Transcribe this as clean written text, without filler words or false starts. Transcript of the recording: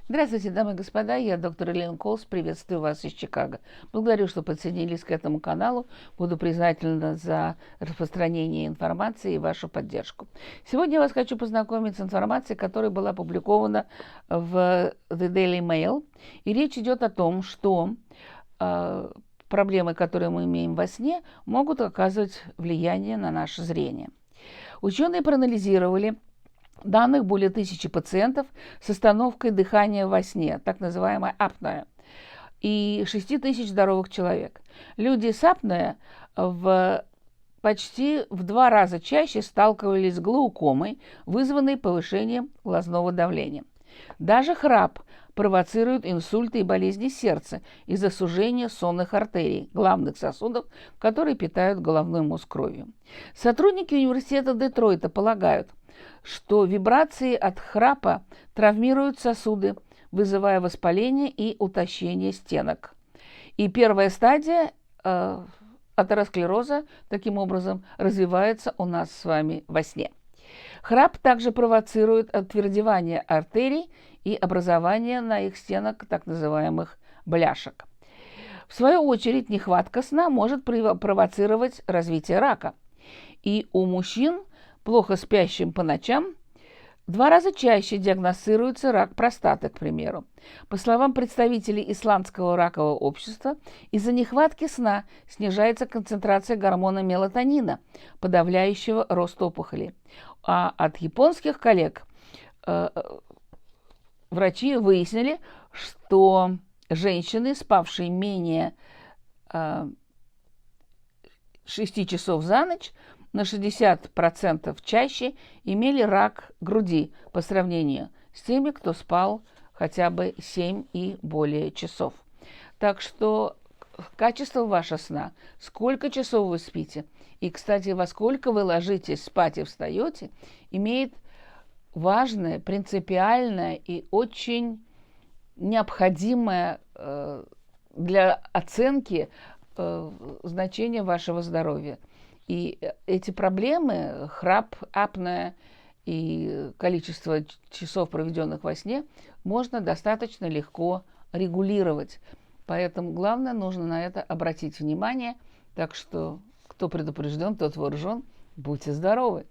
Здравствуйте, дамы и господа, я доктор Элен Колс, приветствую вас из Чикаго. Благодарю, что подсоединились к этому каналу. Буду признательна за распространение информации и вашу поддержку. Сегодня я вас хочу познакомить с информацией, которая была опубликована в The Daily Mail. И речь идет о том, что проблемы, которые мы имеем во сне, могут оказывать влияние на наше зрение. Ученые проанализировали данных более 1000 пациентов с остановкой дыхания во сне, так называемая апноэ, и 6000 здоровых человек. Люди с апноэ почти в 2 раза чаще сталкивались с глаукомой, вызванной повышением глазного давления. Даже храп провоцирует инсульты и болезни сердца из-за сужения сонных артерий, главных сосудов, которые питают головной мозг кровью. Сотрудники университета Детройта полагают, что вибрации от храпа травмируют сосуды, вызывая воспаление и утощение стенок. И первая стадия атеросклероза таким образом развивается у нас с вами во сне. Храп также провоцирует отвердевание артерий и образование на их стенах так называемых бляшек. В свою очередь, нехватка сна может провоцировать развитие рака. И у мужчин, плохо спящим по ночам, в 2 раза чаще диагностируется рак простаты, к примеру. По словам представителей Исландского ракового общества, из-за нехватки сна снижается концентрация гормона мелатонина, подавляющего рост опухолей. А от японских коллег врачи выяснили, что женщины, спавшие менее 6 часов за ночь, на 60% чаще имели рак груди по сравнению с теми, кто спал хотя бы 7 и более часов. Так что качество вашего сна, сколько часов вы спите, и, кстати, во сколько вы ложитесь спать и встаете, имеет важное, принципиальное и очень необходимое для оценки значение вашего здоровья. И эти проблемы, храп, апноэ и количество часов, проведенных во сне, можно достаточно легко регулировать. Поэтому главное, нужно на это обратить внимание. Так что, кто предупрежден, тот вооружен. Будьте здоровы!